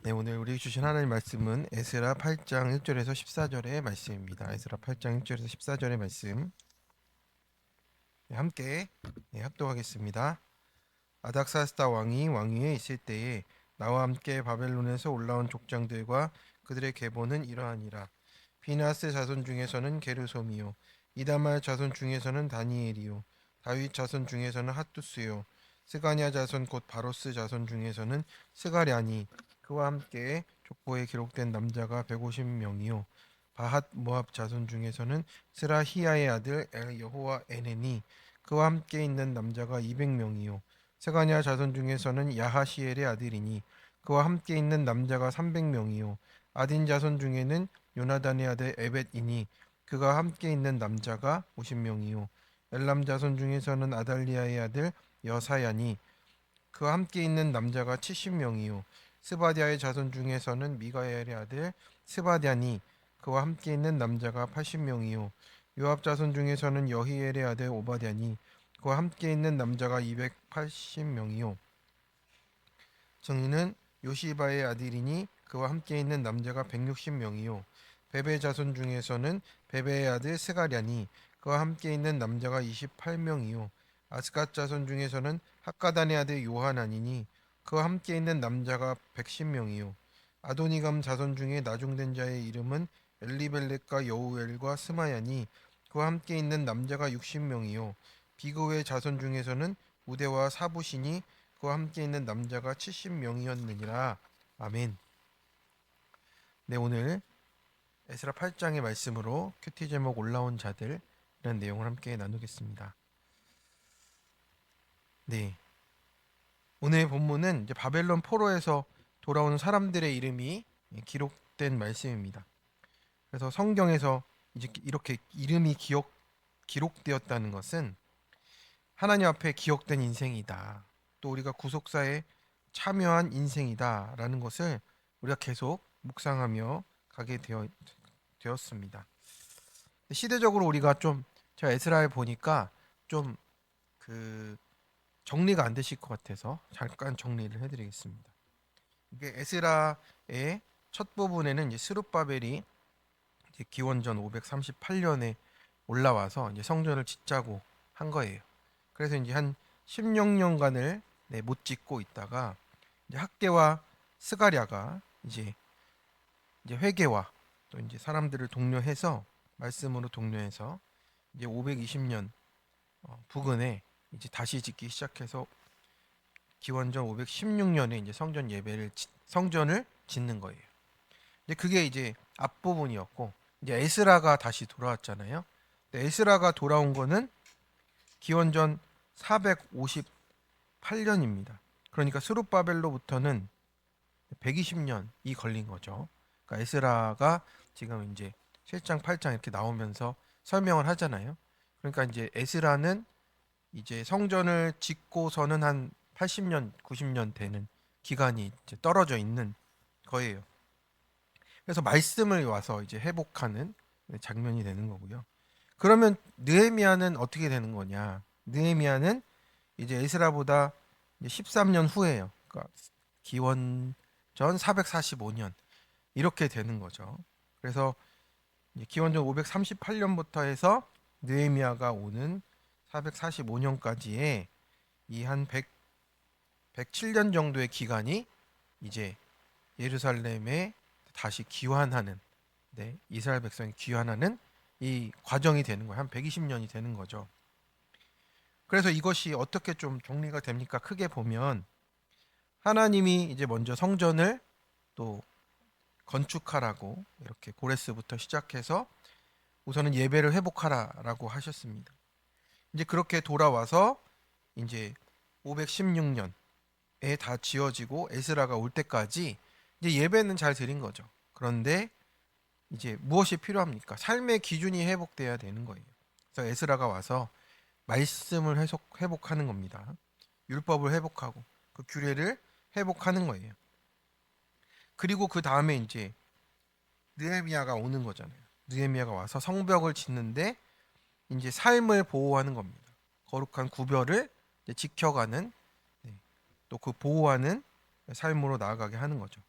네, 오늘 우리 주신 하나님 말씀은 에스라 8장 1절에서 14절의 말씀입니다. 에스라 8장 1절에서 14절의 말씀 함께 합독하겠습니다. 아닥사스다 왕이 왕위에 있을 때에 나와 함께 바벨론에서 올라온 족장들과 그들의 계보는 이러하니라. 비나스 자손 중에서는 게르솜이요, 이다말 자손 중에서는 다니엘이요, 다윗 자손 중에서는 핫투스요, 스가냐 자손 곧 바로스 자손 중에서는 스가랴니, 그와 함께 족보에 기록된 남자가 150명이요, 바핫 모압 자손 중에서는 스라히야의 아들 엘 여호와 에넨이, 그와 함께 있는 남자가 200명이요, 세가냐 자손 중에서는 야하시엘의 아들이니 그와 함께 있는 남자가 300명이요, 아딘 자손 중에는 요나단의 아들 에벳이니 그가 함께 있는 남자가 50명이요, 엘람 자손 중에서는 아달리아의 아들 여사야니 그와 함께 있는 남자가 70명이요, 스바디아의 자손 중에서는 미가엘의 아들 스바디아니 그와 함께 있는 남자가 80명이요, 요압 자손 중에서는 여히엘의 아들 오바댜니 그와 함께 있는 남자가 280명이요, 정의는 요시바의 아들이니 그와 함께 있는 남자가 160명이요, 베베 자손 중에서는 베베의 아들 스가랴니 그와 함께 있는 남자가 28명이요, 아스갓 자손 중에서는 학가단의 아들 요하나니니 그와 함께 있는 남자가 110명이요, 아도니감 자손 중에 나중된 자의 이름은 엘리벨렉과 여우엘과 스마야니 그와 함께 있는 남자가 60명이요, 비그의 자손 중에서는 우대와 사부시니 그와 함께 있는 남자가 70명이었느니라. 아멘. 네, 오늘 에스라 8장의 말씀으로 큐티 제목 올라온 자들 이런 내용을 함께 나누겠습니다. 네, 오늘 본문은 이제 바벨론 포로에서 돌아오는 사람들의 이름이 기록된 말씀입니다. 그래서 성경에서 이제 이렇게 이름이 기록되었다는 것은 하나님 앞에 기억된 인생이다, 또 우리가 구속사에 참여한 인생이다라는 것을 우리가 계속 묵상하며 가게 되었습니다. 시대적으로 우리가 좀, 제가 에스라를 보니까 좀 그 정리가 안 되실 것 같아서 잠깐 정리를 해드리겠습니다. 이게 에스라의 첫 부분에는 이제 스룹바벨이 이제 기원전 538년에 올라와서 이제 성전을 짓자고 한 거예요. 그래서 이제 한 16년간을 못 짓고 있다가 이제 학개와 스가랴가 이제 회개와 또 이제 사람들을 독려해서 말씀으로 독려해서 이제 520년 부근에 이제 다시 짓기 시작해서 기원전 516년에 이제 성전을 짓는 거예요. 이제 그게 이제 앞부분이었고, 이제 에스라가 다시 돌아왔잖아요. 근데 에스라가 돌아온 거는 기원전 458년입니다. 그러니까 스룹바벨로부터는 120년이 걸린 거죠. 그러니까 에스라가 지금 이제 7장, 8장 이렇게 나오면서 설명을 하잖아요. 그러니까 이제 에스라는 이제 성전을 짓고서는 한 80년, 90년 되는 기간이 이제 떨어져 있는 거예요. 그래서 말씀을 와서 이제 회복하는 장면이 되는 거고요. 그러면 느헤미야는 어떻게 되는 거냐? 느헤미야는 이제 에스라보다 13년 후에요. 그러니까 기원전 445년 이렇게 되는 거죠. 그래서 기원전 538년부터 해서 느헤미야가 오는 445년까지의 이 한 107년 정도의 기간이 이제 예루살렘에 다시 귀환하는, 이스라엘 백성이 귀환하는 이 과정이 되는 거예요. 한 120년이 되는 거죠. 그래서 이것이 어떻게 좀 정리가 됩니까? 크게 보면 하나님이 이제 먼저 성전을 또 건축하라고 이렇게 고레스부터 시작해서 우선은 예배를 회복하라라고 하셨습니다. 이제 그렇게 돌아와서 이제 516년에 다 지어지고 에스라가 올 때까지 이제 예배는 잘 드린 거죠. 그런데 이제 무엇이 필요합니까? 삶의 기준이 회복돼야 되는 거예요. 그래서 에스라가 와서 말씀을 회복하는 겁니다. 율법을 회복하고 그 규례를 회복하는 거예요. 그리고 그 다음에 이제 느헤미야가 오는 거잖아요. 느헤미야가 와서 성벽을 짓는데 이제 삶을 보호하는 겁니다. 거룩한 구별을 지켜가는, 또 그 보호하는 삶으로 나아가게 하는 거죠.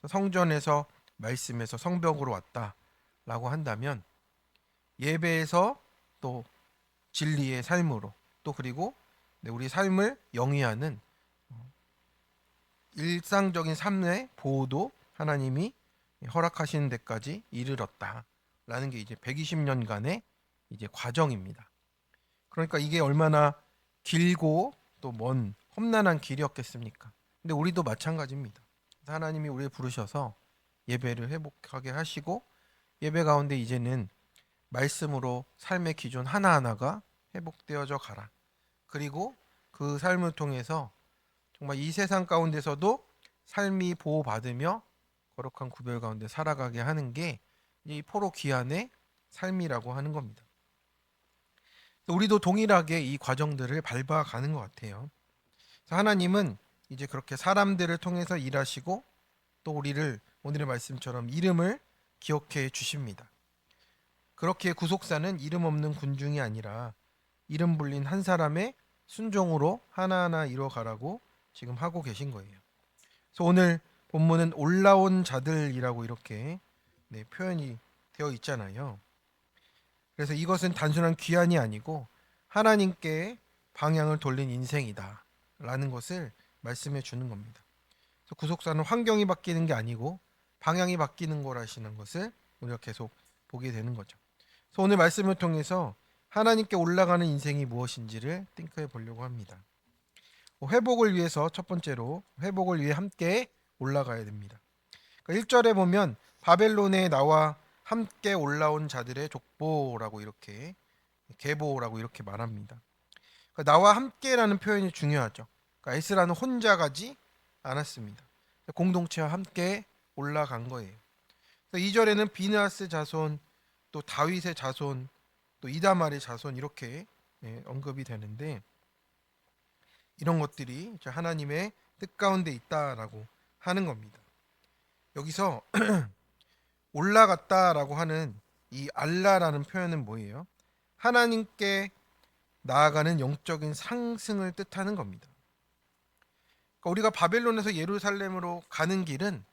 성전에서 말씀에서 성벽으로 왔다라고 한다면 예배에서 또 진리의 삶으로 또 그리고 우리 삶을 영위하는 일상적인 삶의 보호도 하나님이 허락하시는 데까지 이르렀다라는 게 이제 120년간의 이제 과정입니다. 그러니까 이게 얼마나 길고 또 먼 험난한 길이었겠습니까? 근데 우리도 마찬가지입니다. 하나님이 우리를 부르셔서 예배를 회복하게 하시고 예배 가운데 이제는 말씀으로 삶의 기준 하나하나가 회복되어져 가라. 그리고 그 삶을 통해서 정말 이 세상 가운데서도 삶이 보호받으며 거룩한 구별 가운데 살아가게 하는 게 이 포로 귀환의 삶이라고 하는 겁니다. 우리도 동일하게 이 과정들을 밟아가는 것 같아요. 그래서 하나님은 이제 그렇게 사람들을 통해서 일하시고 또 우리를 오늘의 말씀처럼 이름을 기억해 주십니다. 그렇게 구속사는 이름 없는 군중이 아니라 이름 불린 한 사람의 순종으로 하나하나 이뤄가라고 지금 하고 계신 거예요. 그래서 오늘 본문은 올라온 자들이라고 이렇게 표현이 되어 있잖아요. 그래서 이것은 단순한 귀환이 아니고 하나님께 방향을 돌린 인생이다 라는 것을 말씀해 주는 겁니다. 그래서 구속사는 환경이 바뀌는 게 아니고 방향이 바뀌는 거라시는 것을 우리가 계속 보게 되는 거죠. 그래서 오늘 말씀을 통해서 하나님께 올라가는 인생이 무엇인지를 띵크해 보려고 합니다. 회복을 위해서 첫 번째로 회복을 위해 함께 올라가야 됩니다. 1절에 보면 바벨론에 나와 함께 올라온 자들의 족보라고 이렇게 계보라고 이렇게 말합니다. 나와 함께라는 표현이 중요하죠. 에스라는 혼자 가지 않았습니다. 공동체와 함께 올라간 거예요. 2절에는 비느하스 자손, 또 다윗의 자손, 또 이다말의 자손 이렇게 언급이 되는데 이런 것들이 하나님의 뜻 가운데 있다라고 하는 겁니다. 여기서 올라갔다라고 하는 이 알라라는 표현은 뭐예요? 하나님께 나아가는 영적인 상승을 뜻하는 겁니다. 그러니까 우리가 바벨론에서 예루살렘으로 가는 길은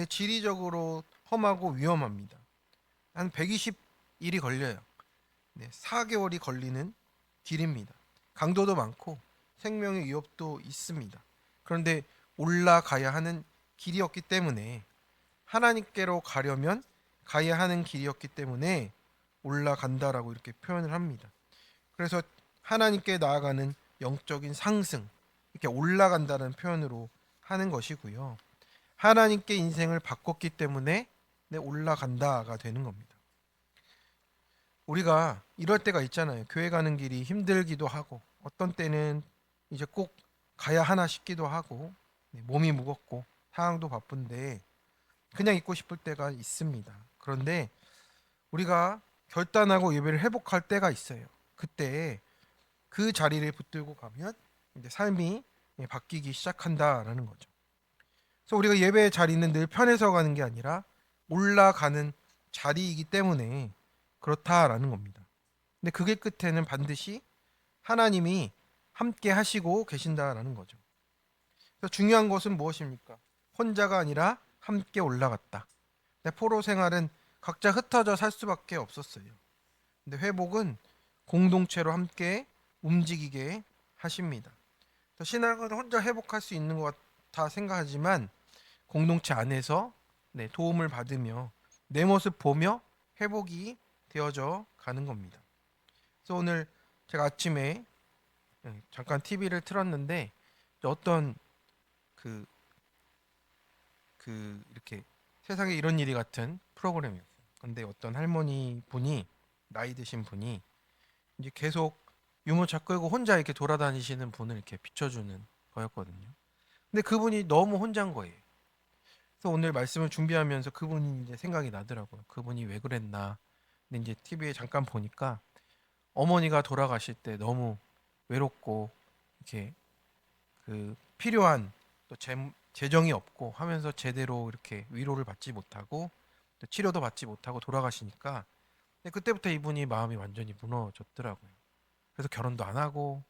지리적으로 험하고 위험합니다. 한 120일이 걸려요. 4개월이 걸리는 길입니다. 강도도 많고 생명의 위협도 있습니다. 그런데 올라가야 하는 길이었기 때문에 하나님께로 가려면 가야 하는 길이었기 때문에 올라간다라고 이렇게 표현을 합니다. 그래서 하나님께 나아가는 영적인 상승, 이렇게 올라간다는 표현으로 하는 것이고요. 하나님께 인생을 바꿨기 때문에 올라간다가 되는 겁니다. 우리가 이럴 때가 있잖아요. 교회 가는 길이 힘들기도 하고 어떤 때는 이제 꼭 가야 하나 싶기도 하고 몸이 무겁고 상황도 바쁜데 그냥 있고 싶을 때가 있습니다. 그런데 우리가 결단하고 예배를 회복할 때가 있어요. 그때 그 자리를 붙들고 가면 이제 삶이 바뀌기 시작한다라는 거죠. 그래서 우리가 예배의 자리는 늘 편해서 가는 게 아니라 올라가는 자리이기 때문에 그렇다라는 겁니다. 근데 그게 끝에는 반드시 하나님이 함께 하시고 계신다라는 거죠. 그래서 중요한 것은 무엇입니까? 혼자가 아니라 함께 올라갔다. 포로 생활은 각자 흩어져 살 수밖에 없었어요. 근데 회복은 공동체로 함께 움직이게 하십니다. 신앙은 혼자 회복할 수 있는 것 같아 생각하지만 공동체 안에서 도움을 받으며 내 모습 보며 회복이 되어져 가는 겁니다. 그래서 오늘 제가 아침에 잠깐 TV를 틀었는데 어떤 그 이렇게 세상에 이런 일이 같은 프로그램이었어요. 근데 어떤 할머니 분이 나이 드신 분이 이제 계속 유모차 끌고 혼자 이렇게 돌아다니시는 분을 이렇게 비춰주는 거였거든요. 근데 그분이 너무 혼자인 거예요. 그래서 오늘 말씀을 준비하면서 그분이 이제 생각이 나더라고요. 그분이 왜 그랬나. 근데 이제 TV에 잠깐 보니까 어머니가 돌아가실 때 너무 외롭고 이렇게 필요한 또 재정이 없고 하면서 제대로 이렇게 위로를 받지 못하고 또 치료도 받지 못하고 돌아가시니까 그때부터 이분이 마음이 완전히 무너졌더라고요. 그래서 결혼도 안 하고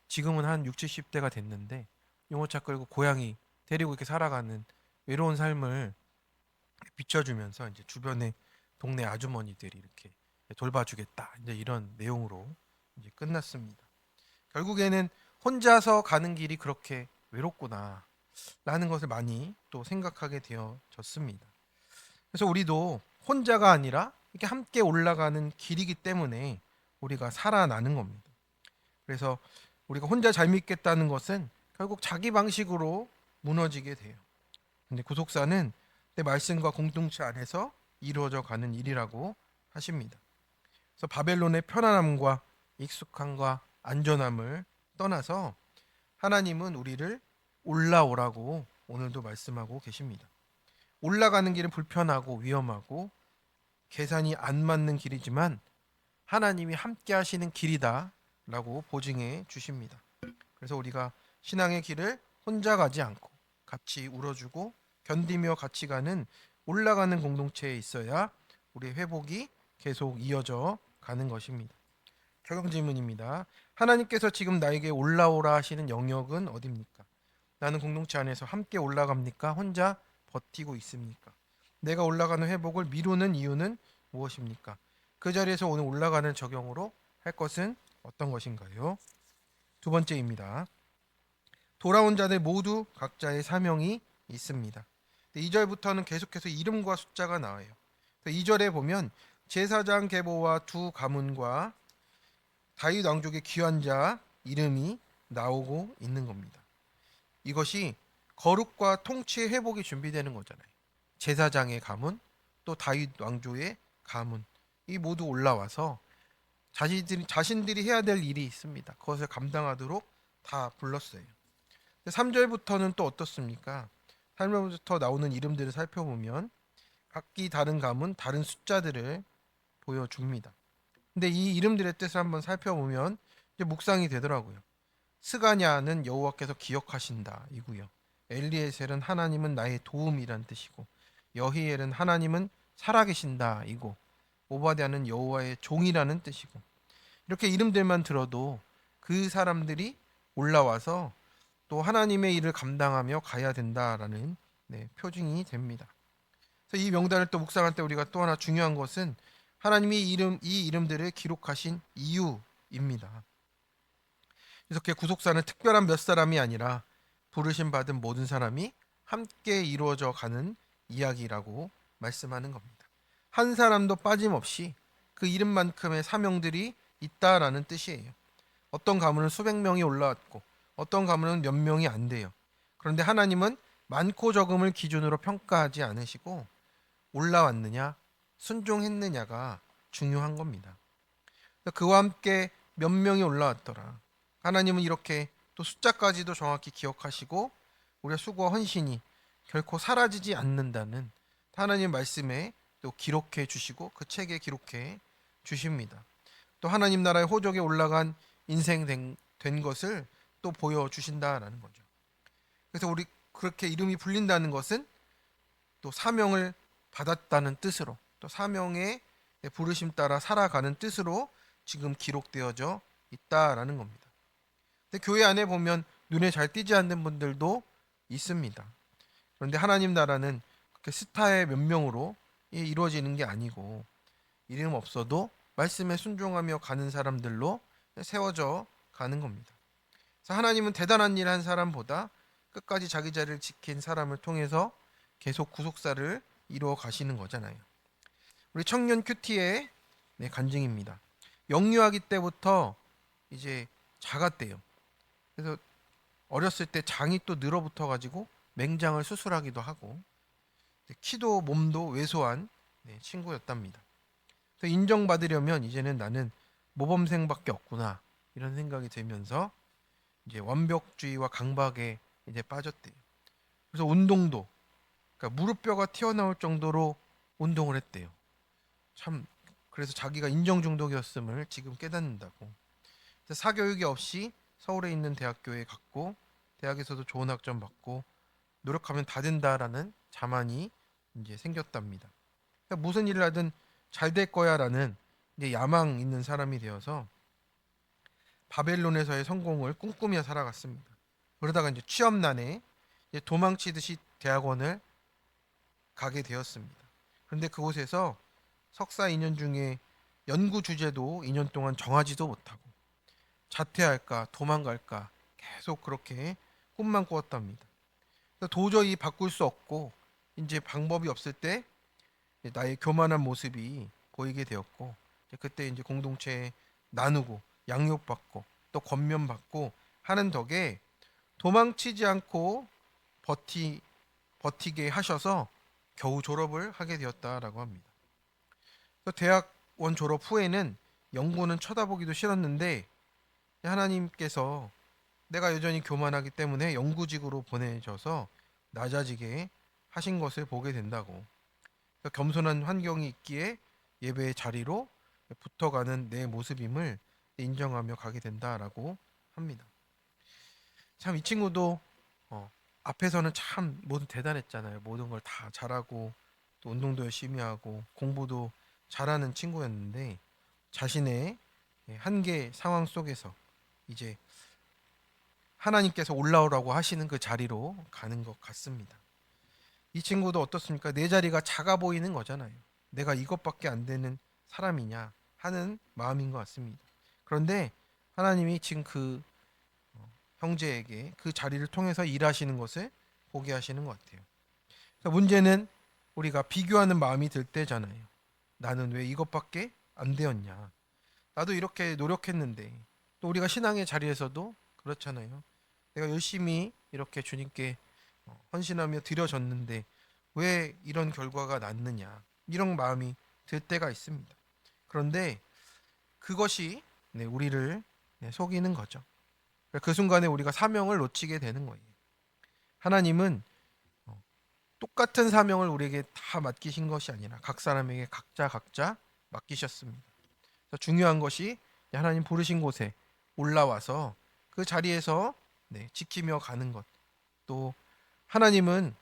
지금은 한 60, 70대가 됐는데 유모차 끌고 고양이 데리고 이렇게 살아가는 외로운 삶을 비춰주면서 이제 주변의 동네 아주머니들이 이렇게 돌봐주겠다, 이제 이런 내용으로 이제 끝났습니다. 결국에는 혼자서 가는 길이 그렇게 외롭구나 라는 것을 많이 또 생각하게 되어졌습니다. 그래서 우리도 혼자가 아니라 이렇게 함께 올라가는 길이기 때문에 우리가 살아나는 겁니다. 그래서 우리가 혼자 잘 믿겠다는 것은 결국 자기 방식으로 무너지게 돼요. 근데 구속사는 내 말씀과 공동체 안에서 이루어져 가는 일이라고 하십니다. 그래서 바벨론의 편안함과 익숙함과 안전함을 떠나서 하나님은 우리를 올라오라고 오늘도 말씀하고 계십니다. 올라가는 길은 불편하고 위험하고 계산이 안 맞는 길이지만 하나님이 함께 하시는 길이다라고 보증해 주십니다. 그래서 우리가 신앙의 길을 혼자 가지 않고 같이 울어주고 견디며 같이 가는 올라가는 공동체에 있어야 우리의 회복이 계속 이어져 가는 것입니다. 적용 질문입니다. 하나님께서 지금 나에게 올라오라 하시는 영역은 어디입니까? 나는 공동체 안에서 함께 올라갑니까? 혼자 버티고 있습니까? 내가 올라가는 회복을 미루는 이유는 무엇입니까? 그 자리에서 오늘 올라가는 적용으로 할 것은 어떤 것인가요? 두 번째입니다. 돌아온 자들 모두 각자의 사명이 있습니다. 2절부터는 계속해서 이름과 숫자가 나와요. 2절에 보면 제사장 계보와 두 가문과 다윗 왕족의 귀한 자 이름이 나오고 있는 겁니다. 이것이 거룩과 통치의 회복이 준비되는 거잖아요. 제사장의 가문, 또 다윗 왕조의 가문, 이 모두 올라와서 자신들이 해야 될 일이 있습니다. 그것을 감당하도록 다 불렀어요. 3절부터는 또 어떻습니까? 3절부터 나오는 이름들을 살펴보면 각기 다른 가문, 다른 숫자들을 보여줍니다. 근데 이 이름들의 뜻을 한번 살펴보면 이제 묵상이 되더라고요. 스가냐는 여호와께서 기억하신다 이고요. 엘리에셀은 하나님은 나의 도움이란 뜻이고, 여히엘은 하나님은 살아계신다 이고, 오바댜는 여호와의 종이라는 뜻이고, 이렇게 이름들만 들어도 그 사람들이 올라와서 또 하나님의 일을 감당하며 가야 된다라는 표징이 됩니다. 그래서 이 명단을 또 묵상할 때 우리가 또 하나 중요한 것은 하나님이 이 이름들을 기록하신 이유입니다. 이렇게 구속사는 특별한 몇 사람이 아니라 부르심 받은 모든 사람이 함께 이루어져 가는 이야기라고 말씀하는 겁니다. 한 사람도 빠짐없이 그 이름만큼의 사명들이 있다라는 뜻이에요. 어떤 가문은 수백 명이 올라왔고 어떤 가문은 몇 명이 안 돼요. 그런데 하나님은 많고 적음을 기준으로 평가하지 않으시고 올라왔느냐, 순종했느냐가 중요한 겁니다. 그와 함께 몇 명이 올라왔더라. 하나님은 이렇게 또 숫자까지도 정확히 기억하시고 우리의 수고와 헌신이 결코 사라지지 않는다는 하나님 말씀에 또 기록해 주시고 그 책에 기록해 주십니다. 또 하나님 나라의 호적에 올라간 인생 된 것을 또 보여주신다라는 거죠. 그래서 우리 그렇게 이름이 불린다는 것은 또 사명을 받았다는 뜻으로, 또 사명의 부르심 따라 살아가는 뜻으로 지금 기록되어져 있다라는 겁니다. 근데 교회 안에 보면 눈에 잘 띄지 않는 분들도 있습니다. 그런데 하나님 나라는 그렇게 스타의 몇 명으로 이루어지는 게 아니고 이름 없어도 말씀에 순종하며 가는 사람들로 세워져 가는 겁니다. 그래서 하나님은 대단한 일 한 사람보다 끝까지 자기 자리를 지킨 사람을 통해서 계속 구속사를 이루어 가시는 거잖아요. 우리 청년 큐티의 간증입니다. 영유아기 때부터 이제 작았대요. 그래서 어렸을 때 장이 또 늘어붙어 가지고 맹장을 수술하기도 하고 키도 몸도 왜소한 친구였답니다. 그래서 인정받으려면 이제는 나는 모범생밖에 없구나 이런 생각이 들면서 이제 완벽주의와 강박에 이제 빠졌대요. 그래서 운동도 그러니까 무릎뼈가 튀어나올 정도로 운동을 했대요. 참 그래서 자기가 인정 중독이었음을 지금 깨닫는다고. 그래서 사교육이 없이 서울에 있는 대학교에 갔고 대학에서도 좋은 학점 받고 노력하면 다 된다라는 자만이 이제 생겼답니다. 그러니까 무슨 일을 하든 잘 될 거야라는 이제 야망 있는 사람이 되어서 바벨론에서의 성공을 꿈꾸며 살아갔습니다. 그러다가 이제 취업난에 이제 도망치듯이 대학원을 가게 되었습니다. 그런데 그곳에서 석사 2년 중에 연구 주제도 2년 동안 정하지도 못하고 자퇴할까 도망갈까 계속 그렇게 꿈만 꾸었답니다. 도저히 바꿀 수 없고 이제 방법이 없을 때 나의 교만한 모습이 보이게 되었고 그때 이제 공동체에 나누고 양육받고 또 권면받고 하는 덕에 도망치지 않고 버티게 하셔서 겨우 졸업을 하게 되었다라고 합니다. 대학원 졸업 후에는 연구는 쳐다보기도 싫었는데 하나님께서 내가 여전히 교만하기 때문에 연구직으로 보내셔서 낮아지게 하신 것을 보게 된다고. 겸손한 환경이 있기에 예배의 자리로 붙어가는 내 모습임을 인정하며 가게 된다라고 합니다. 참 이 친구도 앞에서는 참 모두 대단했잖아요. 모든 걸 다 잘하고 또 운동도 열심히 하고 공부도 잘하는 친구였는데 자신의 한계 상황 속에서 이제 하나님께서 올라오라고 하시는 그 자리로 가는 것 같습니다. 이 친구도 어떻습니까? 내 자리가 작아 보이는 거잖아요. 내가 이것밖에 안 되는 사람이냐 하는 마음인 것 같습니다. 그런데 하나님이 지금 그 형제에게 그 자리를 통해서 일하시는 것을 보게 하시는 것 같아요. 문제는 우리가 비교하는 마음이 들 때잖아요. 나는 왜 이것밖에 안 되었냐? 나도 이렇게 노력했는데 또 우리가 신앙의 자리에서도 그렇잖아요. 내가 열심히 이렇게 주님께 헌신하며 드려졌는데 왜 이런 결과가 났느냐? 이런 마음이 들 때가 있습니다. 그런데 그것이 우리를 속이는 거죠. 그 순간에 우리가 사명을 놓치게 되는 거예요. 하나님은 똑같은 사명을 우리에게 다 맡기신 것이 아니라 각 사람에게 각자 맡기셨습니다. 그래서 중요한 것이 하나님 부르신 곳에 올라와서 그 자리에서 지키며 가는 것. 또 하나님은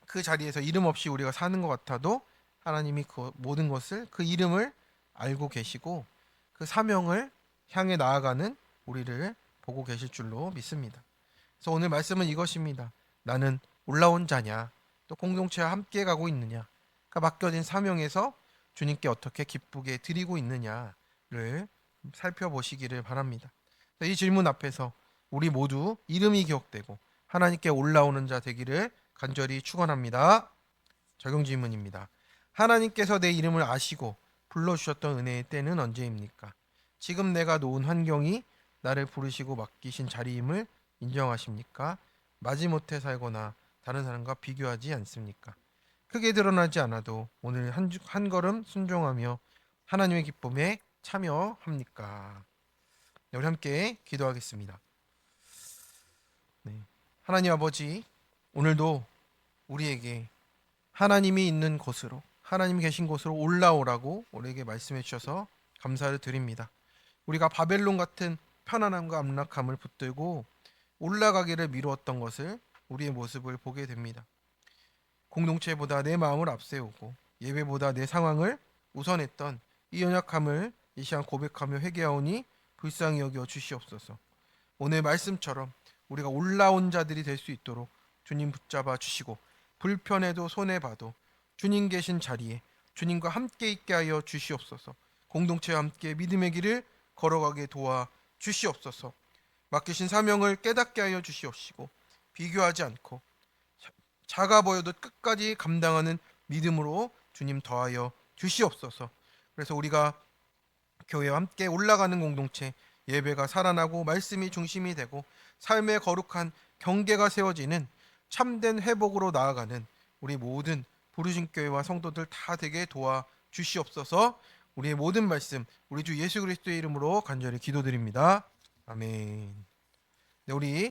그 자리에서 이름 없이 우리가 사는 것 같아도 하나님이 그 모든 것을 그 이름을 알고 계시고 그 사명을 향해 나아가는 우리를 보고 계실 줄로 믿습니다. 그래서 오늘 말씀은 이것입니다. 나는 올라온 자냐 또 공동체와 함께 가고 있느냐 맡겨진 사명에서 주님께 어떻게 기쁘게 드리고 있느냐를 살펴보시기를 바랍니다. 이 질문 앞에서 우리 모두 이름이 기억되고 하나님께 올라오는 자 되기를 간절히 축원합니다. 적용 질문입니다. 하나님께서 내 이름을 아시고 불러주셨던 은혜의 때는 언제입니까? 지금 내가 놓은 환경이 나를 부르시고 맡기신 자리임을 인정하십니까? 마지못해 살거나 다른 사람과 비교하지 않습니까? 크게 드러나지 않아도 오늘 한 걸음 순종하며 하나님의 기쁨에 참여합니까? 우리 함께 기도하겠습니다. 하나님 아버지, 오늘도 우리에게 하나님이 있는 곳으로, 하나님이 계신 곳으로 올라오라고 우리에게 말씀해 주셔서 감사를 드립니다. 우리가 바벨론 같은 편안함과 안락함을 붙들고 올라가기를 미루었던 것을 우리의 모습을 보게 됩니다. 공동체보다 내 마음을 앞세우고 예배보다 내 상황을 우선했던 이 연약함을 이 시간 고백하며 회개하오니 불쌍히 여겨 주시옵소서. 오늘 말씀처럼 우리가 올라온 자들이 될 수 있도록 주님 붙잡아 주시고 불편해도 손해봐도 주님 계신 자리에 주님과 함께 있게 하여 주시옵소서. 공동체와 함께 믿음의 길을 걸어가게 도와 주시옵소서. 맡기신 사명을 깨닫게 하여 주시옵시고 비교하지 않고 작아 보여도 끝까지 감당하는 믿음으로 주님 더하여 주시옵소서. 그래서 우리가 교회와 함께 올라가는 공동체, 예배가 살아나고 말씀이 중심이 되고 삶의 거룩한 경계가 세워지는 참된 회복으로 나아가는 우리 모든 부르신 교회와 성도들 다 되게 도와 주시옵소서. 우리의 모든 말씀 우리 주 예수 그리스도의 이름으로 간절히 기도드립니다. 아멘. 우리